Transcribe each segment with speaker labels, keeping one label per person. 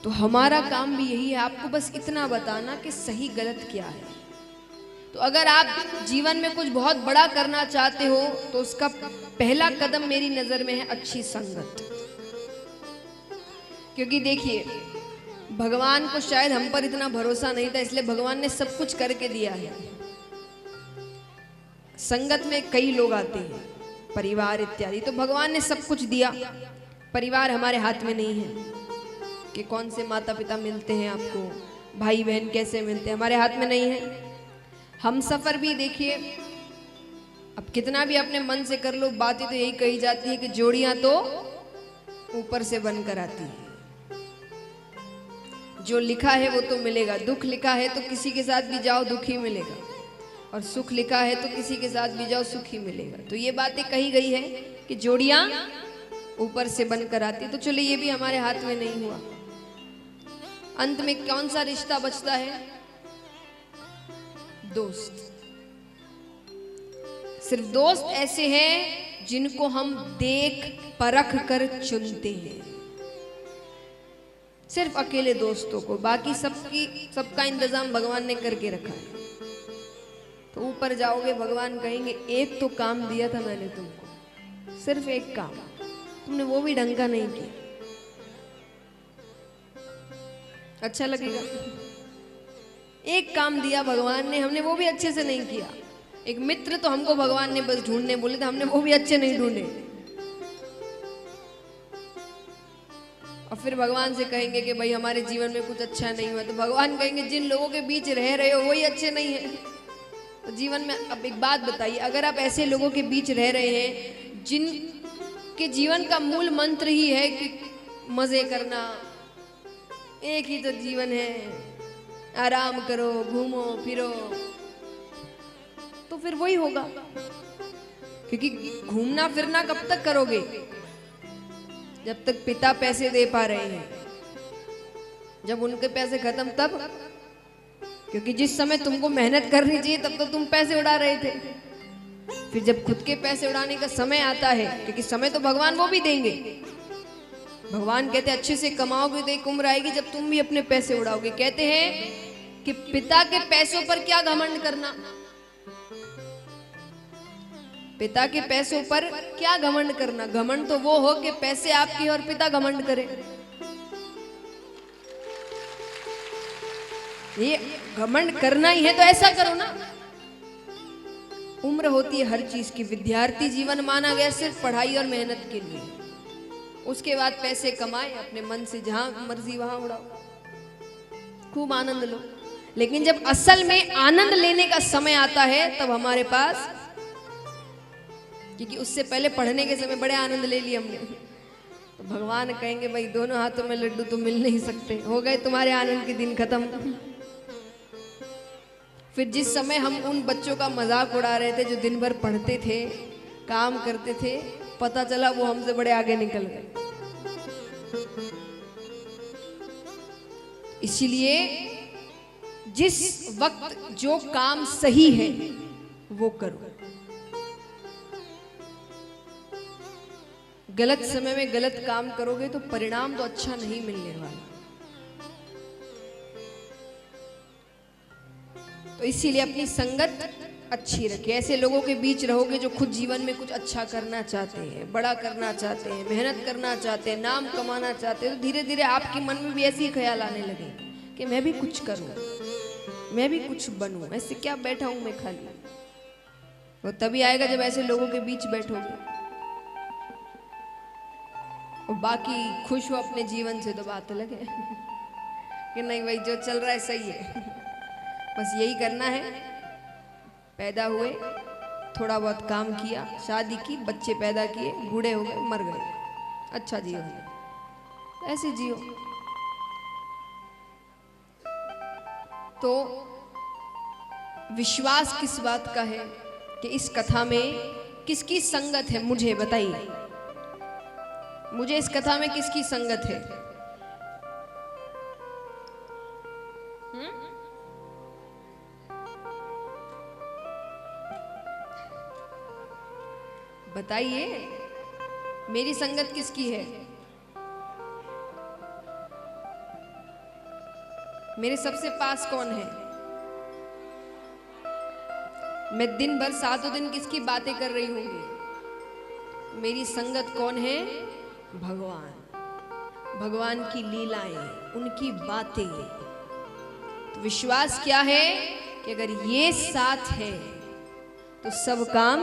Speaker 1: तो हमारा काम भी यही है, आपको बस इतना बताना कि सही गलत क्या है। तो अगर आप जीवन में कुछ बहुत बड़ा करना चाहते हो तो उसका पहला कदम मेरी नजर में है अच्छी संगत। क्योंकि देखिए, भगवान को शायद हम पर इतना भरोसा नहीं था, इसलिए भगवान ने सब कुछ करके दिया है। संगत में कई लोग आते हैं, परिवार इत्यादि, तो भगवान ने सब कुछ दिया। परिवार हमारे हाथ में नहीं है कि कौन से माता पिता मिलते हैं आपको, भाई बहन कैसे मिलते हैं, हमारे हाथ में नहीं है। हम सफर भी देखिए, अब कितना भी अपने मन से कर लो, बातें तो यही कही जाती है कि जोड़ियां तो ऊपर से बनकर आती है। जो लिखा है वो तो मिलेगा, दुख लिखा है तो किसी के साथ भी जाओ दुख ही मिलेगा, और सुख लिखा है तो किसी के साथ भी जाओ सुख ही मिलेगा। तो ये बातें कही गई है कि जोड़ियां ऊपर से बनकर आती। तो चलिए, ये भी हमारे हाथ में नहीं हुआ। अंत में कौन सा रिश्ता बचता है? दोस्त। सिर्फ दोस्त ऐसे हैं जिनको हम देख परख कर चुनते हैं, सिर्फ अकेले दोस्तों को, बाकी सबका इंतजाम भगवान ने करके रखा है। तो ऊपर जाओगे, भगवान कहेंगे एक तो काम दिया था मैंने तुमको, सिर्फ एक काम, तुमने वो भी ढंग का नहीं किया। अच्छा लगेगा? एक काम दिया भगवान ने, हमने वो भी अच्छे से नहीं किया। एक मित्र तो हमको भगवान ने बस ढूंढने बोले थे, हमने वो भी अच्छे नहीं ढूंढे। और फिर भगवान से कहेंगे कि भाई हमारे जीवन में कुछ अच्छा नहीं हुआ, तो भगवान कहेंगे जिन लोगों के बीच रह रहे हो वही अच्छे नहीं है। तो जीवन में अब एक बात बताइए, अगर आप ऐसे लोगों के बीच रह रहे हैं जिन के जीवन का मूल मंत्र ही है कि मजे करना, एक ही तो जीवन है, आराम करो, घूमो फिरो, तो फिर वही होगा। क्योंकि घूमना फिरना कब तक करोगे? जब तक पिता पैसे दे पा रहे हैं, जब उनके पैसे खत्म तब। क्योंकि जिस समय तुमको मेहनत करनी चाहिए तब तो तुम पैसे उड़ा रहे थे। फिर जब खुद के पैसे उड़ाने का समय आता है, क्योंकि समय तो भगवान वो भी देंगे, भगवान कहते हैं अच्छे से कमाओगे तो एक उम्र आएगी जब तुम भी अपने पैसे उड़ाओगे। कहते हैं कि पिता के पैसों पर क्या घमंड करना, पिता के पैसों पर क्या घमंड करना। घमंड तो वो हो कि पैसे आपके और पिता घमंड करे। ये घमंड करना ही है तो ऐसा करो ना। उम्र होती है हर चीज की, विद्यार्थी जीवन माना गया सिर्फ पढ़ाई और मेहनत के लिए। उसके बाद पैसे कमाए, अपने मन से जहां मर्जी वहां उड़ाओ, खूब आनंद लो। लेकिन जब असल में आनंद लेने का समय आता है तब हमारे पास, क्योंकि उससे पहले पढ़ने के समय बड़े आनंद ले लिए हमने, तो भगवान कहेंगे भाई दोनों हाथों में लड्डू तो मिल नहीं सकते, हो गए तुम्हारे आनंद के दिन खत्म। फिर जिस समय हम उन बच्चों का मजाक उड़ा रहे थे जो दिन भर पढ़ते थे, काम करते थे, पता चला वो हमसे बड़े आगे निकल गए। इसीलिए जिस वक्त जो काम सही है वो करो। गलत समय में गलत काम करोगे तो परिणाम तो अच्छा नहीं मिलने वाला। तो इसीलिए अपनी संगत अच्छी रखिए। ऐसे लोगों के बीच रहोगे जो खुद जीवन में कुछ अच्छा करना चाहते हैं, बड़ा करना चाहते हैं, मेहनत करना चाहते हैं, नाम कमाना चाहते हैं, तो धीरे धीरे आपके मन में भी ऐसे ही ख्याल आने लगे कि मैं भी कुछ करूं, मैं भी कुछ बनूं, ऐसे क्या बैठा हूं मैं खाली। वो तभी आएगा जब ऐसे लोगों के बीच बैठोगे। और बाकी खुश हो अपने जीवन से तो बात अलग है कि नहीं भाई जो चल रहा है सही है, बस यही करना है। पैदा हुए, थोड़ा बहुत काम किया, शादी की, बच्चे पैदा किए, बूढ़े हो गए, मर गए, अच्छा जियो, ऐसे जियो। तो विश्वास किस बात का है कि इस कथा में किसकी संगत है? मुझे बताइए, मुझे इस कथा में किसकी संगत है? बताइए, मेरी संगत किसकी है? मेरे सबसे पास कौन है? मैं दिन भर सातों दिन किसकी बातें कर रही होंगी? मेरी संगत कौन है? भगवान। भगवान की लीलाएं, उनकी बातें। तो विश्वास क्या है कि अगर ये साथ है तो सब काम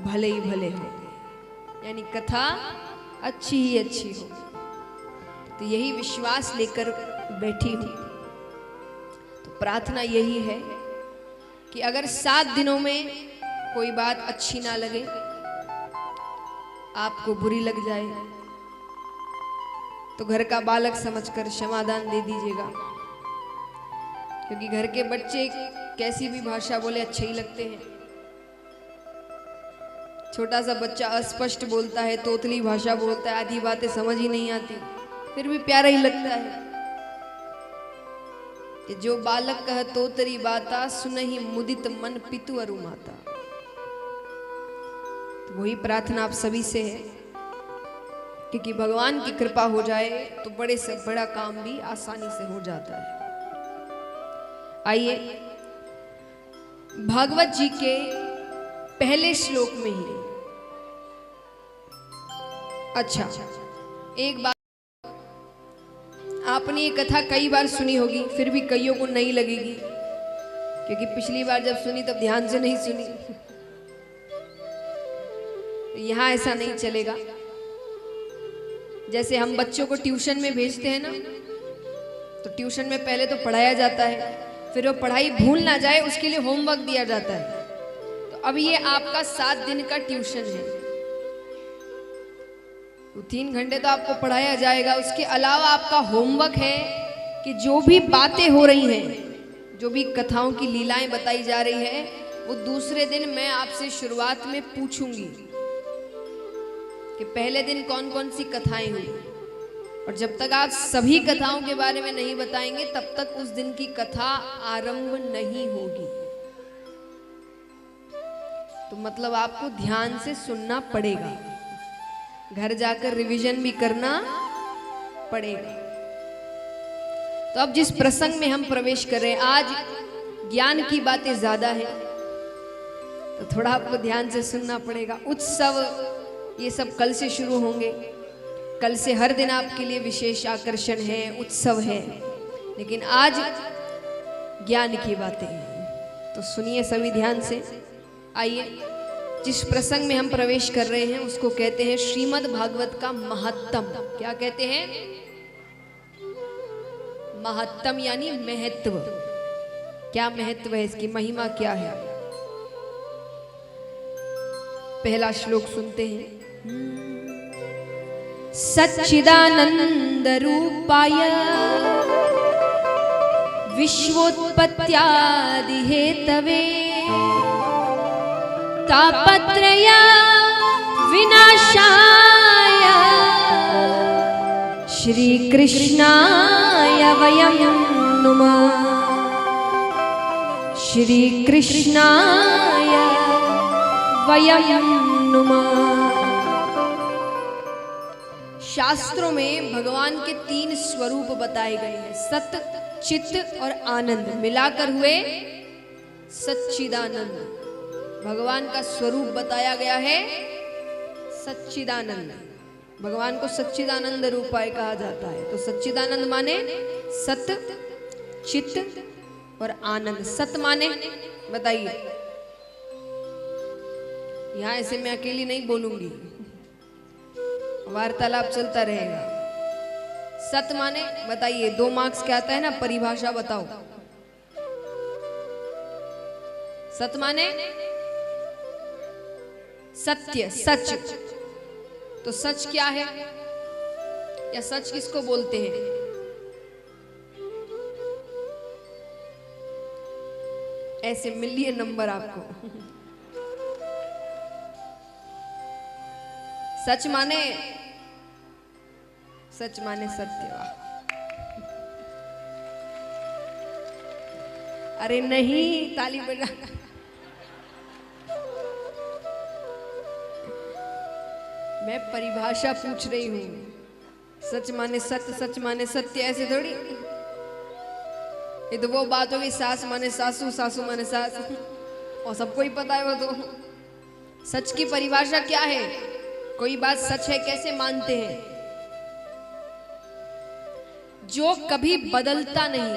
Speaker 1: भले ही भले होंगे, यानी कथा अच्छी ही अच्छी होगी। तो यही विश्वास लेकर बैठी हूं। तो प्रार्थना यही है कि अगर 7 दिनों में कोई बात अच्छी ना लगे, आपको बुरी लग जाए, तो घर का बालक समझकर क्षमादान दे दीजिएगा। क्योंकि घर के बच्चे कैसी भी भाषा बोले अच्छे ही लगते हैं। छोटा सा बच्चा अस्पष्ट बोलता है, तोतली भाषा बोलता है, आधी बातें समझ ही नहीं आती, फिर भी प्यारा ही लगता है। कि जो बालक कह तोतरी बाता, सुनहि मुदित मन पितु अरु माता। तो वही प्रार्थना आप सभी से है, क्योंकि भगवान की कृपा हो जाए तो बड़े से बड़ा काम भी आसानी से हो जाता है। आइए भागवत जी के पहले श्लोक में ही, अच्छा एक बात, आपने ये कथा कई बार सुनी होगी, फिर भी कईयों को नहीं लगेगी, क्योंकि पिछली बार जब सुनी तब ध्यान से नहीं सुनी। यहां ऐसा नहीं चलेगा। जैसे हम बच्चों को ट्यूशन में भेजते हैं ना, तो ट्यूशन में पहले तो पढ़ाया जाता है, फिर वो पढ़ाई भूल ना जाए उसके लिए होमवर्क दिया जाता है। तो अब ये आपका 7 दिन का ट्यूशन है। तो 3 घंटे तो आपको पढ़ाया जाएगा, उसके अलावा आपका होमवर्क है कि जो भी बातें हो रही हैं, जो भी कथाओं की लीलाएं बताई जा रही है, वो दूसरे दिन मैं आपसे शुरुआत में पूछूंगी कि पहले दिन कौन कौन सी कथाएं हुई। और जब तक आप सभी कथाओं के बारे में नहीं बताएंगे, तब तक उस दिन की कथा आरंभ नहीं होगी। तो मतलब आपको ध्यान से सुनना पड़ेगा, घर जाकर रिवीजन भी करना पड़ेगा। तो अब जिस प्रसंग में हम प्रवेश कर रहे हैं, आज ज्ञान की बातें ज्यादा है, तो थोड़ा आपको ध्यान से सुनना पड़ेगा। उत्सव ये सब कल से शुरू होंगे। कल से हर दिन आपके लिए विशेष आकर्षण है, उत्सव है, लेकिन आज ज्ञान की बातें हैं। तो सुनिए सभी ध्यान से। आइए, जिस प्रसंग में हम प्रवेश कर रहे हैं उसको कहते हैं श्रीमद् भागवत का महत्तम। क्या कहते हैं? महत्तम यानी महत्व। क्या महत्व है इसकी, महिमा क्या है? पहला श्लोक सुनते हैं। सच्चिदानंद रूपाय विश्वोत्पत्त्यादि हेतवे तापत्रय विनाशाय श्री कृष्णाय वयं नुमः। श्री कृष्णाय वयं नुमः। शास्त्रों में भगवान के 3 स्वरूप बताए गए हैं, सत, चित और आनंद, मिलाकर हुए सच्चिदानंद। भगवान का स्वरूप बताया गया है सच्चिदानंद। भगवान को सच्चिदानंद रूपाय कहा जाता है। तो सच्चिदानंद माने सत, चित और आनंद। सत माने बताइए, यहां ऐसे मैं अकेली नहीं बोलूंगी, वार्तालाप चलता रहेगा। सत माने बताइए, 2 मार्क्स क्या आता है ना, परिभाषा बताओ। सत माने सत्य, सच। तो सच क्या है, या सच किसको बोलते हैं? ऐसे मिलिए नंबर आपको। सच माने सत्य। अरे नहीं, ताली बजा। मैं परिभाषा पूछ रही हूं। सच माने सत्य, सच माने सत्य, ऐसे थोड़ी। ये तो वो बात होगी, सास माने सासू, सासू माने सास, और सबको ही पता है वो तो। सच की परिभाषा क्या है? कोई बात सच है कैसे मानते हैं? जो कभी बदलता नहीं,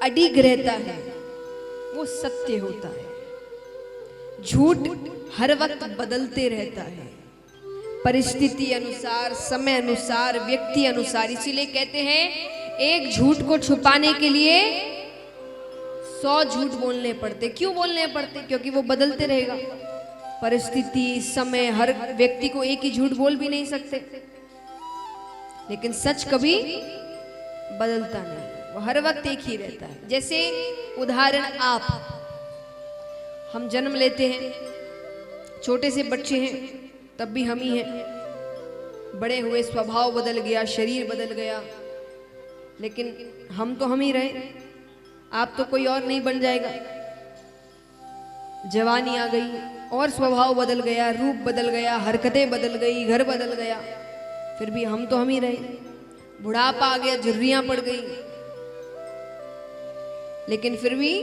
Speaker 1: अडिग रहता है, वो सत्य होता है। झूठ हर वक्त बदलते रहता है, परिस्थिति अनुसार, समय अनुसार, व्यक्ति अनुसार। इसीलिए कहते हैं एक झूठ को छुपाने के लिए 100 झूठ बोलने पड़ते। क्यों बोलने पड़ते? क्योंकि वो बदलते रहेगा। परिस्थिति, समय, हर व्यक्ति को एक ही झूठ बोल भी नहीं सकते। लेकिन सच कभी बदलता नहीं, वो हर वक्त एक ही रहता है। जैसे उदाहरण, आप, हम जन्म लेते हैं, छोटे से बच्चे हैं, तब भी हम ही हैं। बड़े हुए स्वभाव बदल गया, शरीर बदल गया, लेकिन हम तो हम ही रहे। आप तो कोई और नहीं बन जाएगा। जवानी आ गई और स्वभाव बदल गया, रूप बदल गया, हरकतें बदल गई, घर बदल गया, फिर भी हम तो हम ही रहे। बुढ़ापा आ गया, झुर्रियां पड़ गई, लेकिन फिर भी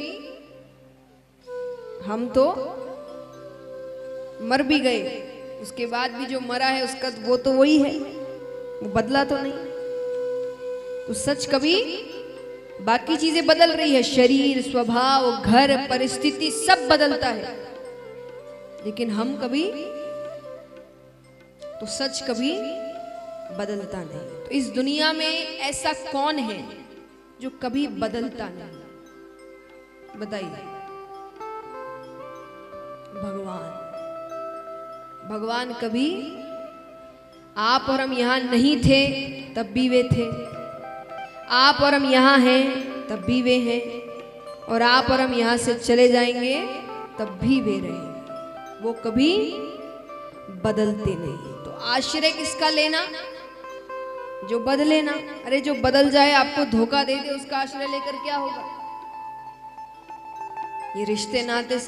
Speaker 1: हम तो मर भी गए। उसके बाद भी जो मरा है उसका वो तो वही है, वो बदला तो नहीं। तो सच कभी, बाकी चीजें बदल रही है, शरीर, स्वभाव, घर, परिस्थिति सब बदलता है, लेकिन हम कभी, तो सच कभी बदलता नहीं। तो इस दुनिया में ऐसा कौन है जो कभी बदलता नहीं? बताइए। भगवान। भगवान कभी, आप और हम यहां नहीं थे तब भी वे थे, आप और हम यहां हैं तब भी वे हैं, और आप और हम यहां से चले जाएंगे तब भी वे रहेंगे। वो कभी बदलते नहीं। तो आश्रय किसका लेना? जो बदले ना। अरे जो बदल जाए, आपको धोखा दे दे, उसका आश्रय लेकर क्या होगा? ये रिश्ते नाते सब